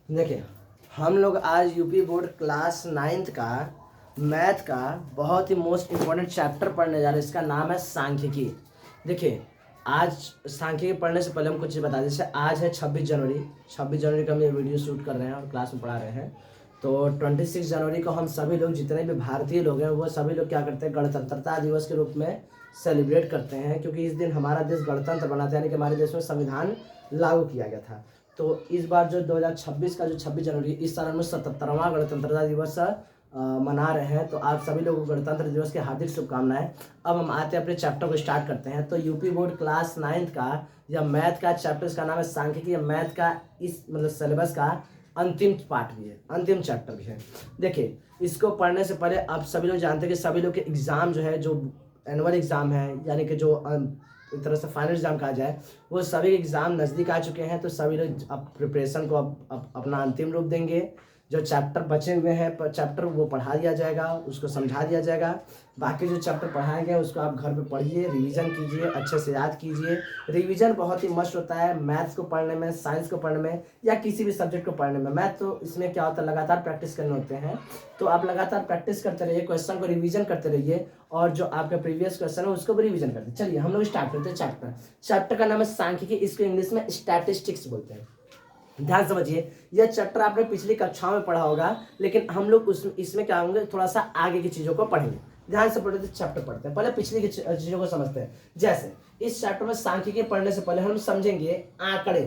देखिए, हम लोग आज यूपी बोर्ड क्लास 9th का मैथ का बहुत ही मोस्ट इम्पोर्टेंट चैप्टर पढ़ने जा रहे हैं। इसका नाम है सांख्यिकी। देखिए, आज सांख्यिकी पढ़ने से पहले हम कुछ चीज़ बता दें। जैसे आज है 26 जनवरी। 26 जनवरी का हम ये वीडियो शूट कर रहे हैं और क्लास में पढ़ा रहे हैं। तो 26 जनवरी को हम सभी लोग, जितने भी भारतीय लोग हैं, वो सभी लोग क्या करते हैं, गणतंत्रता दिवस के रूप में सेलिब्रेट करते हैं, क्योंकि इस दिन हमारा देश गणतंत्र बना था, यानी कि हमारे देश में संविधान लागू किया गया था। तो इस बार जो 2026 का जो 26 जनवरी, इस साल हम 77वां गणतंत्रता दिवस मना रहे हैं। तो आप सभी लोगों को गणतंत्र दिवस की हार्दिक शुभकामनाएं। अब हम आते हैं अपने चैप्टर को स्टार्ट करते हैं। तो यूपी बोर्ड क्लास 9th का या मैथ का चैप्टर, इसका नाम है सांख्यिकी। मैथ का इस मतलब सिलेबस का अंतिम पार्ट भी है, अंतिम चैप्टर भी है। देखिए, इसको पढ़ने से पहले आप सभी लोग जानते हैं कि सभी लोग के एग्जाम जो है, जो एनुअल एग्जाम है, यानी कि जो एक तरह से फाइनल एग्जाम कहा जाए, वो सभी एग्जाम नज़दीक आ चुके हैं। तो सभी लोग अब प्रिपरेशन को अब अपना अंतिम रूप देंगे। जो चैप्टर बचे हुए हैं चैप्टर, वो पढ़ा दिया जाएगा, उसको समझा दिया जाएगा। बाकी जो चैप्टर पढ़ाए गए उसको आप घर पे पढ़िए, रिवीजन कीजिए, अच्छे से याद कीजिए। रिवीजन बहुत ही मस्ट होता है मैथ्स को पढ़ने में, साइंस को पढ़ने में, या किसी भी सब्जेक्ट को पढ़ने में। मैथ तो इसमें क्या होता है, लगातार प्रैक्टिस करने होते हैं। तो आप लगातार प्रैक्टिस करते रहिए, क्वेश्चन को रिवीजन करते रहिए, और जो आपका प्रीवियस क्वेश्चन है उसको भी रिवीजन करते। चलिए हम लोग स्टार्ट करते हैं चैप्टर का नाम है सांख्यिकी। इसको इंग्लिश में स्टैटिस्टिक्स बोलते हैं। ध्यान समझिए, यह चैप्टर आपने पिछली कक्षाओं में पढ़ा होगा, लेकिन हम लोग इसमें क्या होंगे, थोड़ा सा आगे की चीज़ों को पढ़ेंगे। ध्यान से पढ़ते चैप्टर पढ़ते हैं, पहले पिछली की चीज़ों को समझते हैं। जैसे इस चैप्टर में सांख्यिकी पढ़ने से पहले हम समझेंगे आंकड़े।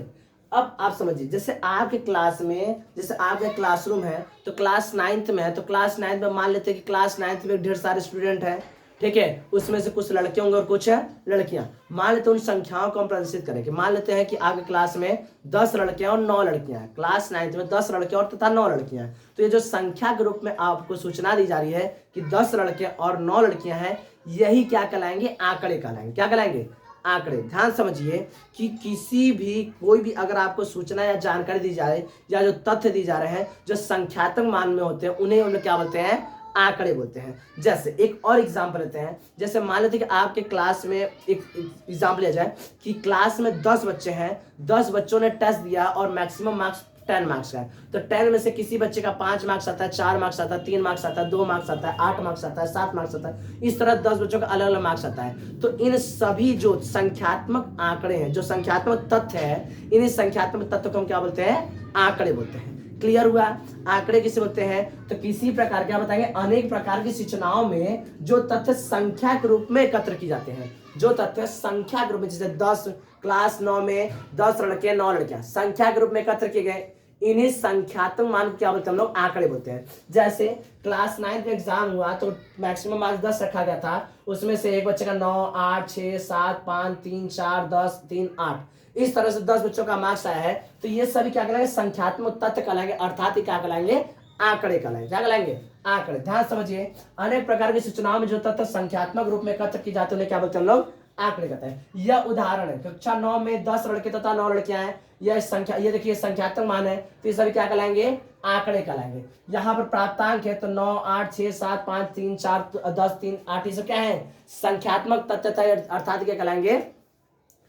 अब आप समझिए, जैसे आपके क्लास में, जैसे आपका क्लासरूम है, तो क्लास 9th में है, तो क्लास 9th में मान लेते हैं कि क्लास 9th में ढेर सारे स्टूडेंट हैं, ठीक है। उसमें से कुछ लड़के होंगे और कुछ लड़कियां। मान लेते हैं उन संख्याओं को हम प्रदर्शित करेंगे। मान लेते हैं कि आपके क्लास में 10 लड़के और 9 लड़कियां हैं। क्लास 9th में 10 लड़के और तथा 9 लड़कियां हैं। तो ये जो संख्या के रूप में आपको सूचना दी जा रही है कि 10 लड़के और 9 लड़कियां हैं, यही क्या कहलाएंगे, आंकड़े कहलाएंगे। क्या कहलाएंगे, आंकड़े। ध्यान समझिए कि किसी भी कोई भी अगर आपको सूचना या जानकारी दी जाए, या जो तथ्य दी जा रहे हैं जो संख्यात्मक मान में होते हैं, उन्हें हम लोग क्या बोलते हैं, आंकड़े बोलते हैं। जैसे एक और एग्जांपल लेते हैं। जैसे मान लेते हैं कि आपके क्लास में एक एग्जांपल लिया जाए कि क्लास में 10 बच्चे हैं, 10 बच्चों ने टेस्ट दिया और मैक्सिमम मार्क्स 10 मार्क्स का है। तो 10 में से किसी बच्चे का 5 मार्क्स आता है, 4 मार्क्स आता है, 3 मार्क्स आता है, 2 मार्क्स आता है, 8 मार्क्स आता है, 7 मार्क्स आता है। इस तरह 10 बच्चों का अलग अलग मार्क्स आता है। तो इन सभी जो संख्यात्मक आंकड़े हैं, जो संख्यात्मक तथ्य है, इन संख्यात्मक तथ्य को हम क्या बोलते हैं, आंकड़े बोलते हैं। क्लियर हुआ। आंकड़े किसे बोलते हैं, तो किसी प्रकार क्या बताएंगे, अनेक प्रकार की सूचनाओं में जो तथ्य संख्या के रूप में एकत्र की जाते हैं, जो तथ्य संख्या के रूप में, जैसे 10 क्लास 9 में 10 लड़के 9 लड़कियां संख्या के रूप में एकत्र किए गए, इन्हें संख्यात्मक मान क्या बोलते हैं, हम लोग आंकड़े बोलते हैं। जैसे क्लास 9 में एग्जाम हुआ तो मैक्सिमम मार्क्स 10 रखा गया था, उसमें से एक बच्चे का 9, 8, 6, 7, 5, 3, 4, 10, 3, 8, इस तरह से 10 बच्चों का मार्क्स आया है। तो ये सभी क्या कहलाएंगे, संख्यात्मक तथ्य कहलाएंगे, अर्थात ये क्या कहलाएंगे, आंकड़े कहलाएंगे। क्या कहलाएंगे, आंकड़े। ध्यान समझिए, अनेक प्रकार की सूचनाओं में जो तथ्य संख्यात्मक रूप में एकत्र की जाती है उन्हें क्या बोलते हैं, हम लोग आंकड़े कहते हैं। यह उदाहरण है, कक्षा 9 में 10 लड़के तथा 9 लड़कियां हैं, यह संख्या, ये देखिए संख्यात्मक मान है, तो ये सभी क्या कहलाएंगे, आंकड़े कहलाएंगे। यहाँ पर प्राप्तांक है, तो 9, 8, 6, 7, 5, 3, 4, 10, 3, 8, ये सब क्या है, संख्यात्मक तथ्य, अर्थात क्या कहलाएंगे,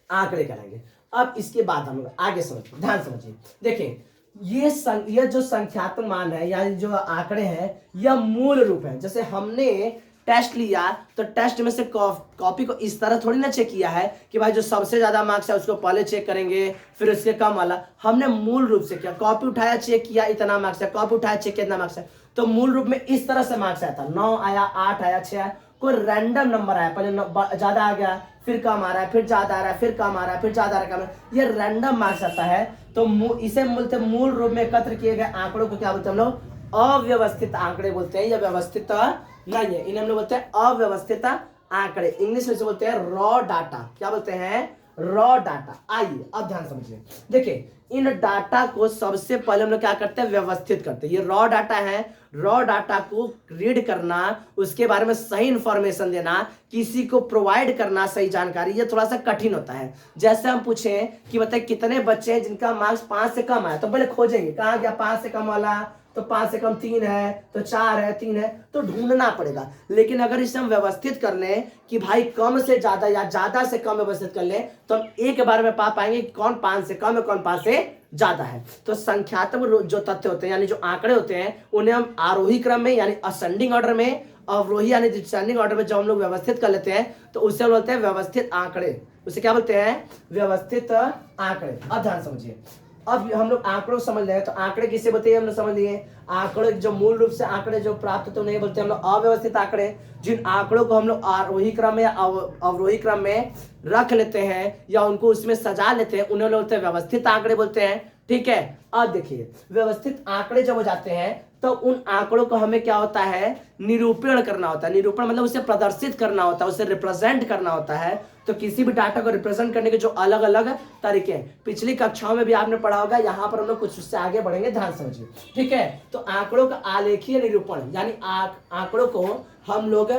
आंकड़े कहलाएंगे। अब इसके बाद हम लोग आगे समझिए, ध्यान समझिए। देखिए, ये जो संख्यात्मक मान है या जो आंकड़े हैं, यह मूल रूप है। जैसे हमने टेस्ट लिया तो टेस्ट में से कॉपी को इस तरह थोड़ी ना चेक किया है कि भाई जो सबसे ज्यादा मार्क्स है उसको पहले चेक करेंगे, फिर उसके कम वाला। हमने मूल रूप से किया, कॉपी उठाया चेक किया इतना मार्क्स है, कॉपी उठाया चेक किया इतना मार्क्स है। तो मूल रूप में इस तरह से मार्क्स आया था, 9 आया, 8 आया, 6 आया, कोई रैंडम नंबर आया, पहले ज्यादा आ गया, फिर कम आ रहा है, फिर ज्यादा आ रहा है, फिर कम आ रहा है, फिर ज्यादा आ रहा है, कम। ये रैंडम मार्क्स आता है। तो इसे बोलते हैं, मूल रूप में एकत्र किए गए आंकड़ों को क्या बोलते हैं हम लोग, अव्यवस्थित आंकड़े बोलते हैं। या व्यवस्थित नहीं है, इन्हें हम लोग बोलते हैं अव्यवस्थित आंकड़े। इंग्लिश में से बोलते हैं रॉ डाटा। क्या बोलते हैं, रॉ डाटा। आइए अब ध्यान समझिए। देखिए, इन डाटा को सबसे पहले हम लोग क्या करते हैं, व्यवस्थित करते हैं। ये रॉ डाटा है, रॉ डाटा को रीड करना, उसके बारे में सही इंफॉर्मेशन देना, किसी को प्रोवाइड करना सही जानकारी, ये थोड़ा सा कठिन होता है। जैसे हम पूछें कि बताइए कितने बच्चे हैं जिनका मार्क्स 5 से कम आया, तो पहले खोजेंगे कहाँ गया 5 से कम वाला, तो 5 से कम 3 है, तो 4 है, 3 है, तो ढूंढना पड़ेगा। लेकिन अगर इसे हम व्यवस्थित कर लें कि भाई कम से ज्यादा या ज्यादा से कम व्यवस्थित कर लें, तो हम एक बार में पा पाएंगे कि कौन 5 से कम है, कौन 5 से ज्यादा है। तो संख्यात्मक जो तथ्य होते हैं यानी जो आंकड़े होते हैं, उन्हें हम आरोही क्रम में यानी असेंडिंग ऑर्डर में, अवरोही यानी डिसेंडिंग ऑर्डर में जब हम लोग व्यवस्थित कर लेते हैं तो उसे हम बोलते हैं व्यवस्थित आंकड़े। उसे क्या बोलते हैं? व्यवस्थित आंकड़े। अब ध्यान समझिए, अब हम लोग आंकड़ों समझ रहे हैं, तो आंकड़े किसे बोलते हैं हम लोग समझ लिए। आंकड़े जो मूल रूप से आंकड़े जो प्राप्त होते हैं उन्हें बोलते हैं हम लोग अव्यवस्थित आंकड़े। जिन आंकड़ों को हम लोग आरोही क्रम में या अवरोही क्रम में रख लेते हैं या उनको उसमें सजा लेते हैं, उन्हें बोलते हैं व्यवस्थित आंकड़े बोलते हैं। ठीक है, अब देखिए व्यवस्थित आंकड़े जब हो जाते हैं तो उन आंकड़ों को हमें क्या होता है? निरूपण करना होता है। निरूपण मतलब उसे प्रदर्शित करना होता है, उसे रिप्रेजेंट करना होता है। तो किसी भी डाटा को रिप्रेजेंट करने के जो अलग अलग तरीके हैं, पिछली कक्षाओं में भी आपने पढ़ा होगा, यहाँ पर हम लोग कुछ उससे आगे बढ़ेंगे, ध्यान समझिए। ठीक है, तो आंकड़ों का आलेखीय निरूपण यानी आंकड़ों को हम लोग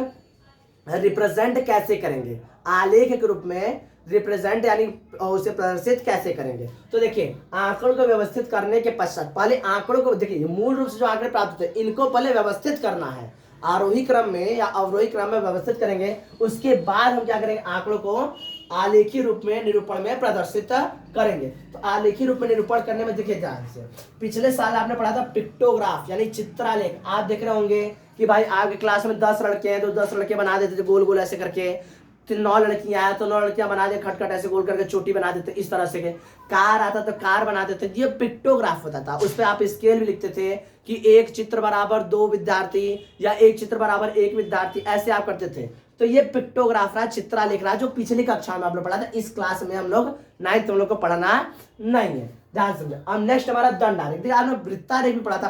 रिप्रेजेंट कैसे करेंगे, आलेख के रूप में रिप्रेजेंट यानी उसे प्रदर्शित कैसे करेंगे। तो देखिए आंकड़ों को व्यवस्थित करने के पश्चात पहले आंकड़ों को देखिए, मूल रूप से जो आंकड़े प्राप्त होते हैं इनको पहले व्यवस्थित करना है, आरोही क्रम में या अवरोही क्रम में व्यवस्थित करेंगे। उसके बाद हम क्या करेंगे? आंकड़ों को आलेखी रूप में निरूपण में प्रदर्शित करेंगे। तो आलेखी रूप में निरूपण करने में देखिए ध्यान से, पिछले साल आपने पढ़ा था पिक्टोग्राफ यानी चित्रालेख। आप देख रहे होंगे कि भाई आपके क्लास में 10 लड़के हैं तो 10 लड़के बना देते थे गोल गोल ऐसे करके, 9 लड़कियां आया तो 9 लड़कियां बना दे खटखट ऐसे गोल करके चोटी बना देते, इस तरह से के कार आता तो कार बना देते। ये पिक्टोग्राफ होता था। उस पर आप स्केल भी लिखते थे कि एक चित्र बराबर 2 विद्यार्थी या एक चित्र बराबर 1 विद्यार्थी, ऐसे आप करते थे। तो ये पिक्टोग्राफ रहा, चित्रालेख रहा, जो पिछली कक्षा में आप लोग पढ़ा था। इस क्लास में हम लोग 9th हम लोग को पढ़ना नहीं है, ध्यान समझे। अब नेक्स्ट हमारा दंड आरेख। देखिए आपने वृत्तारेख भी पढ़ा था,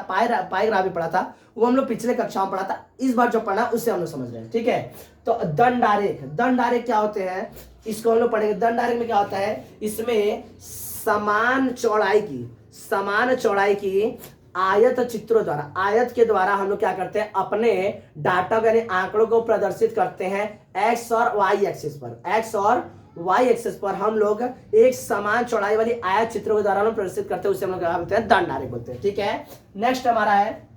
पाइग्राफ भी पढ़ा था, वो हम लोग पिछले कक्षा में पढ़ा था। इस बार जो पढ़ा उससे हम लोग समझ रहे हैं। ठीक है, तो दंड आरेख, दंड आरेख क्या होते हैं इसको हम लोग पढ़ेंगे। दंड आरेख में क्या होता है? इसमें समान चौड़ाई की आयत चित्रों द्वारा, आयत के द्वारा हम लोग क्या करते हैं? अपने डाटा यानी आंकड़ों को प्रदर्शित करते हैं एक्स और वाई एक्सिस पर। एक्स और वाई एक्सिस पर हम लोग एक समान चौड़ाई वाली आयत चित्रों के द्वारा हम प्रदर्शित करते हैं, उसे हम लोग क्या बोलते हैं? दंड आरेख बोलते हैं। ठीक है, नेक्स्ट हमारा है,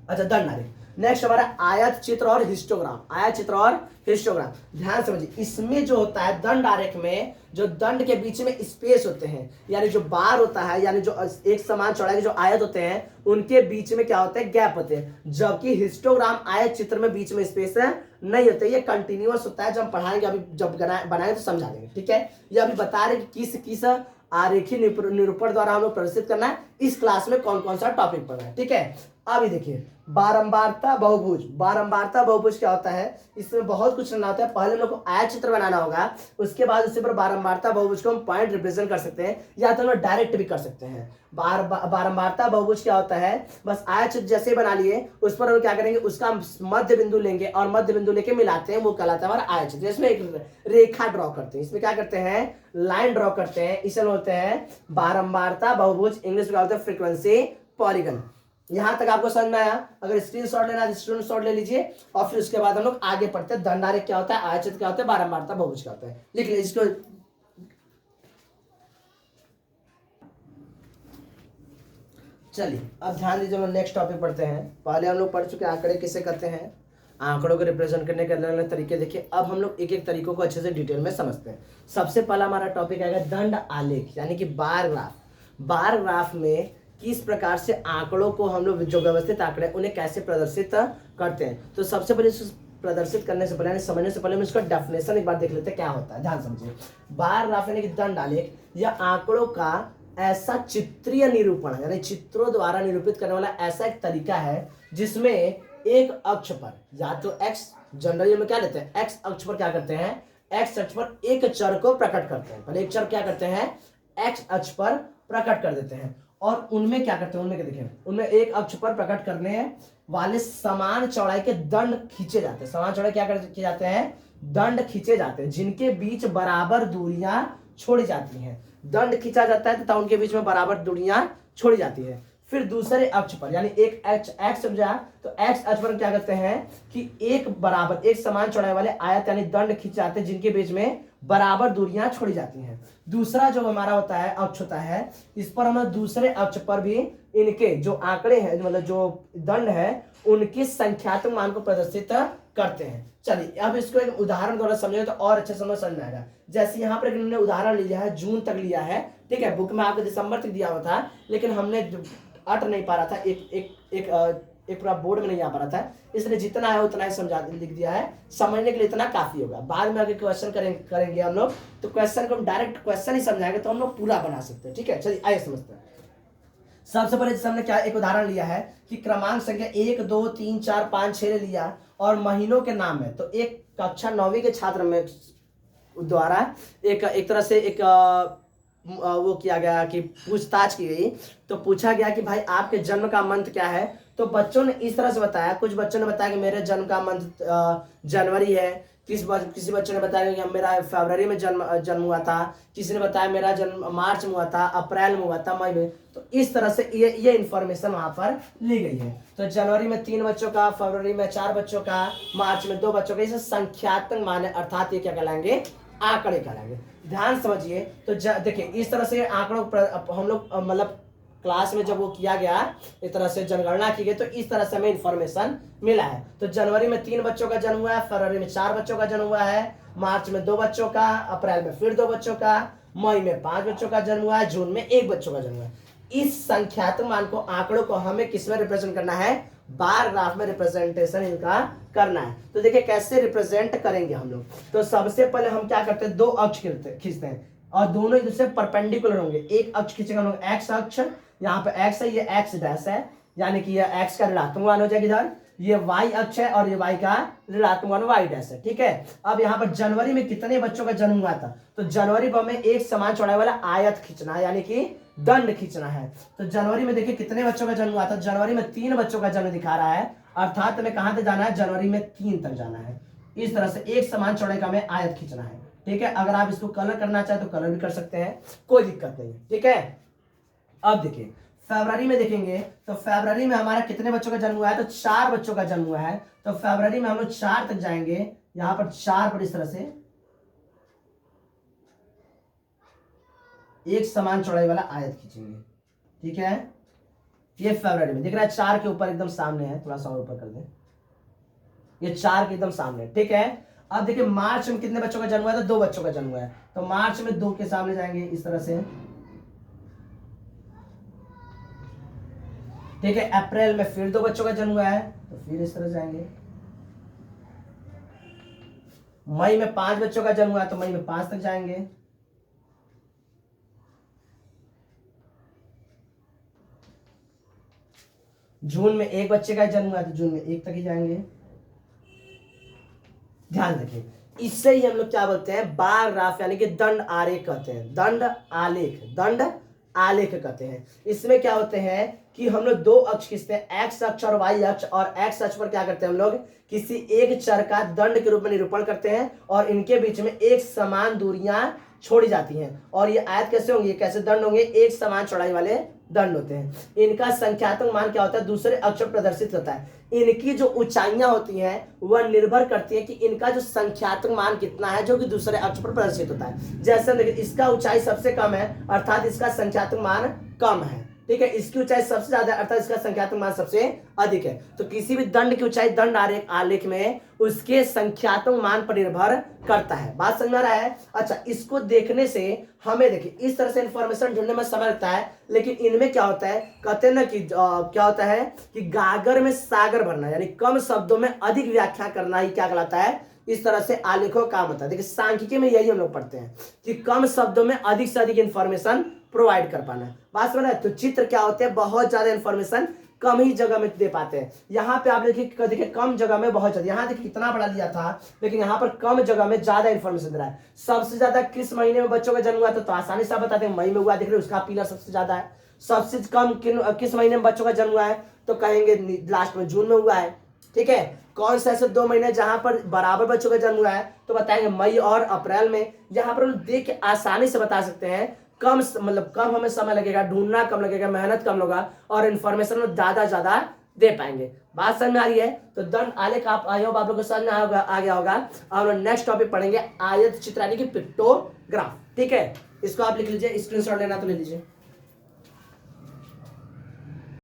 अच्छा दंड आरेख। नेक्स्ट हमारा आयत चित्र और हिस्टोग्राम। आयत चित्र और हिस्टोग्राम, ध्यान समझिए। इसमें जो होता है दंड आरेख में, जो दंड के बीच में स्पेस होते हैं यानी जो बार होता है, यानी जो एक समान चौड़ाई के जो आयत होते हैं उनके बीच में क्या होते हैं? गैप होते हैं। जबकि हिस्टोग्राम आयत चित्र में बीच में स्पेस नहीं होते, ये कंटिन्यूअस होता है। जब हम पढ़ाएंगे, अभी जब बनाएंगे तो समझा देंगे। ठीक है, ये अभी बता रहे कि किस आरेखीय निरूपण द्वारा हम लोग प्रदर्शित करना है, इस क्लास में कौन कौन सा टॉपिक पढ़ना है। ठीक है, अभी देखिए बारंबारता बहुभुज। बारंबारता बहुभुज क्या होता है? इसमें बहुत कुछ करना होता है। पहले हम लोग को आयत चित्र बनाना होगा, उसके बाद उसके ऊपर बारंबारता बहुभुज को हम पॉइंट रिप्रेजेंट कर सकते हैं, या तो हम लोग डायरेक्ट भी कर सकते हैं। बारंबारता बहुभुज क्या होता है? बस आयत चित्र जैसे बना लिए, उस पर हम क्या करेंगे? उसका मध्य बिंदु लेंगे और मध्य बिंदु लेके मिलाते हैं, वो कहलाता है हमारा आयत चित्र। इसमें एक रेखा ड्रॉ करते हैं, इसमें क्या करते हैं? लाइन ड्रॉ करते हैं, इसे बोलते हैं बारंबारता बहुभुज। इंग्लिश में क्या बोलते हैं? Frequency polygon. यहां तक आपको समझ में आया? अगर स्क्रीनशॉट लेना है स्क्रीनशॉट ले लीजिए, और फिर उसके बाद हम लोग आगे पढ़ते हैं। दंड आरेख क्या होता है, आयत चित्र क्या होता है, बारंबारता बहुभुज क्या होता है, लिख लीजिए इसको। चलिए अब ध्यान दीजिए, हम नेक्स्ट टॉपिक पढ़ते हैं। पहले हम लोग पढ़ चुके आंकड़े किसे करते हैं, आंकड़ों को रिप्रेजेंट करने के अलग अलग तरीके। देखिए अब हम लोग एक एक तरीकों को अच्छे से डिटेल में समझते हैं। सबसे पहला हमारा टॉपिक आएगा दंड आलेख यानी कि बार ग्राफ। बार ग्राफ में किस प्रकार से आंकड़ों को हम लोग, जो व्यवस्थित आंकड़े उन्हें कैसे प्रदर्शित करते हैं। तो सबसे पहले प्रदर्शित करने से पहले, समझने से पहले हम इसका डेफिनेशन एक बार देख लेते हैं क्या होता है, ध्यान समझिए। बार ग्राफ यानी कि दंड आलेख या आंकड़ों का ऐसा चित्रीय निरूपण यानी चित्रों द्वारा निरूपित करने वाला ऐसा एक तरीका है जिसमें एक अक्ष पर, या तो एक्स, जनरली में क्या लेते हैं? एक्स अक्ष पर क्या करते हैं? एक्स अक्ष पर एक चर को प्रकट करते हैं। पहले एक चर क्या करते हैं? एक्स अक्ष पर प्रकट कर देते हैं, और उनमें क्या करते हैं? उनमें क्या देखें, उनमें एक अक्ष पर प्रकट करने वाले समान चौड़ाई के दंड खींचे जाते हैं। समान चौड़ाई क्या किए जाते हैं? दंड खींचे जाते हैं, जिनके बीच बराबर दूरियां छोड़ी जाती हैं। दंड खींचा जाता है तथा उनके बीच में बराबर दूरियां छोड़ी जाती है। फिर दूसरे अक्ष पर यानी एक एक्स समझा, तो एक्स अक्ष पर क्या करते हैं कि एक बराबर, एक समान चौड़ाई वाले आयत यानी दंड खींचे जाते हैं, जिनके बीच में बराबर दूरियां छोड़ी जाती हैं। दूसरा जो हमारा होता है अक्ष होता है, इस पर हम दूसरे अक्ष पर भी इनके जो आंकड़े हैं, मतलब जो दंड है, उनके संख्यात्मक मान को प्रदर्शित करते हैं। चलिए अब इसको एक उदाहरण द्वारा समझेंगे तो और अच्छे समझ में आएगा। जैसे यहाँ पर इन्होंने उदाहरण लिया है, जून तक लिया है, ठीक है। बुक में आपको दिसंबर तक दिया हुआ था, लेकिन हमने अट नहीं पा रहा था, एक पूरा बोर्ड में नहीं आ पा रहा था, इसलिए जितना है उतना ही समझा लिख दिया है। समझने के लिए इतना काफी होगा। बाद में अगर क्वेश्चन करेंगे हम लोग, तो क्वेश्चन को हम डायरेक्ट क्वेश्चन ही समझाएंगे, तो हम लोग पूरा बना सकते हैं, ठीक है। चलिए आइए समझते हैं। सबसे पहले जैसे हमने क्या एक उदाहरण लिया है कि क्रमांक संख्या 1 2 3 4 5 6 लिया और महीनों के नाम है, तो एक कक्षा 9वीं के छात्र में द्वारा एक तरह से एक वो किया गया कि पूछताछ की गई। तो पूछा गया कि भाई आपके जन्म का मंथ क्या है। तो बच्चों ने इस तरह से बताया, कुछ बच्चों ने बताया कि मेरे जन्म का मंथ जनवरी है, किसी बच्चे ने बताया कि मेरा फरवरी में जन्म हुआ था, किसी ने बताया मेरा जन्म मार्च में हुआ था, अप्रैल में हुआ था, मई में। तो इस तरह से ये इन्फॉर्मेशन वहां पर ली गई है। तो जनवरी में 3 बच्चों का, फरवरी में 4 बच्चों का, मार्च में 2 बच्चों का, इसे संख्यात्मक मान है, अर्थात ये क्या कहलाएंगे, आंकड़े कहलाएंगे। ध्यान समझिए। तो देखिए इस तरह से आंकड़ों हम लोग मतलब क्लास में जब वो किया गया, इस तरह से जनगणना की गई, तो इस तरह से हमें इन्फॉर्मेशन मिला है। तो जनवरी में 3 बच्चों का जन्म हुआ है, फरवरी में 4 बच्चों का जन्म हुआ है, मार्च में 2 बच्चों का, अप्रैल में फिर 2 बच्चों का, मई में 5 बच्चों का जन्म हुआ है, जून में 1 बच्चों का जन्म हुआ है। इस संख्यात्मक मान को, आंकड़ों को हमें किस में रिप्रेजेंट करना है, बार ग्राफ में रिप्रेजेंटेशन इनका करना है। तो देखिए कैसे रिप्रेजेंट करेंगे हम लोग। तो सबसे पहले हम क्या करते हैं, 2 अक्ष खींचते हैं और दोनों एक दूसरे परपेंडिकुलर होंगे। एक अक्ष खींचेंगे हम लोग एक्स अक्ष, यहाँ पे एक्स है, ये एक्स डैश है, यानी कि ये एक्स का ऋणात्मक मान हो जाएगा इधर, ये वाई अक्ष है और ये वाई का ऋणात्मक मान वाई डैश है, ठीक है। अब यहाँ पर जनवरी में कितने बच्चों का जन्म हुआ था, तो जनवरी पर हमें एक समान चौड़ाई वाला आयत खींचना है, यानी कि दंड खींचना है। तो जनवरी में देखिए कितने बच्चों का जन्म हुआ था, जनवरी में 3 बच्चों का जन्म दिखा रहा है, अर्थात हमें कहां तक जाना है, जनवरी में 3 तक जाना है। इस तरह से एक समान चौड़ाई का हमें आयत खींचना है, ठीक है। अगर आप इसको कलर करना चाहे तो कलर भी कर सकते हैं, कोई दिक्कत नहीं, ठीक है। अब देखिए फरवरी में देखेंगे, तो फरवरी में हमारा कितने बच्चों का जन्म हुआ है, तो 4 बच्चों का जन्म हुआ है। तो फरवरी में हम लोग 4 तक जाएंगे, यहां पर 4 पर इस तरह से एक समान चौड़ाई वाला आयत खींचेंगे, ठीक है। ये फरवरी में दिख रहा है, 4 के ऊपर एकदम सामने है, थोड़ा सा और ऊपर कर दें, ये 4 के एकदम सामने, ठीक है। अब देखिए मार्च में कितने बच्चों का जन्म हुआ है, तो 2 बच्चों का जन्म हुआ है। तो मार्च में 2 के सामने जाएंगे इस तरह से, ठीक है। अप्रैल में फिर 2 बच्चों का जन्म हुआ है, तो फिर इस तरह जाएंगे। मई में 5 बच्चों का जन्म हुआ है, तो मई में 5 तक जाएंगे। जून में 1 बच्चे का जन्म हुआ है, तो जून में 1 तक ही जाएंगे। ध्यान रखिए, इससे ही हम लोग क्या बोलते हैं, बार ग्राफ, यानी कि दंड आलेख कहते हैं, दंड आलेख कहते हैं। इसमें क्या होते हैं कि हम लोग 2 अक्ष खींचते हैं, एक्स अक्ष और वाई अक्ष, और एक्स अक्ष पर क्या करते हैं हम लोग, किसी एक चर का दंड के रूप में निरूपण करते हैं और इनके बीच में एक समान दूरियां छोड़ी जाती हैं। और ये आयत कैसे होंगे, कैसे दंड होंगे, एक समान चौड़ाई वाले दंड होते हैं। इनका संख्यात्मक मान क्या होता है, दूसरे अक्ष पर प्रदर्शित होता है। इनकी जो ऊंचाइयां होती हैं वह निर्भर करती है कि इनका जो संख्यात्मक मान कितना है, जो कि दूसरे अक्ष पर प्रदर्शित होता है। जैसे देखिए इसका ऊंचाई सबसे कम है, अर्थात इसका संख्यात्मक मान कम है, ठीक है। इसकी ऊंचाई सबसे ज्यादा है, अर्थात इसका संख्यात्मक मान सबसे अधिक है। तो किसी भी दंड की ऊंचाई दंड आलेख में उसके संख्यात्मक मान पर निर्भर करता है। बात समझ में आ रहा है। अच्छा, इसको देखने से हमें देखिए इस तरह से इंफॉर्मेशन ढूंढने में समय लगता है, लेकिन इनमें क्या होता है, कहते हैं ना कि क्या होता है कि गागर में सागर भरना, यानी कम शब्दों में अधिक व्याख्या करना ही क्या कहलाता है, इस तरह से आलेखों का काम होता है। देखिए सांख्यिकी में यही हम लोग पढ़ते हैं कि कम शब्दों में अधिक से अधिक इंफॉर्मेशन प्रोवाइड कर पाना। बात समझ रहे हैं। तो चित्र क्या होते हैं, बहुत ज्यादा इंफॉर्मेशन कम ही जगह में दे पाते हैं। यहाँ पे आप देखिए कम जगह में बहुत ज्यादा, यहाँ देखिए कितना बड़ा लिया था, लेकिन यहाँ पर कम जगह में ज्यादा इंफॉर्मेशन दे रहा है। सबसे ज्यादा किस महीने में बच्चों का जन्म हुआ, तो आसानी से आप बताते हैं मई में हुआ, देख रहे उसका पीला सबसे ज्यादा है। सबसे कम किस महीने में बच्चों का जन्म हुआ है, तो कहेंगे लास्ट में जून में हुआ है, ठीक है। कौन से ऐसे 2 महीने जहां पर बराबर बच्चों का जन्म हुआ है, तो बताएंगे मई और अप्रैल में। यहाँ पर हम देख के आसानी से बता सकते हैं, कम हमें समय लगेगा, ढूंढना कम लगेगा, मेहनत कम होगा और इन्फॉर्मेशन में ज्यादा दे पाएंगे। बात समझ में आ रही है? तो डन आलेख आप आई होप आप लोग को समझ में आ गया होगा। अब हम नेक्स्ट टॉपिक पढ़ेंगे आयत चित्र यानी कि पिक्टोग्राफ। ठीक है, इसको आप लिख लीजिए, स्क्रीनशॉट लेना तो ले लीजिए।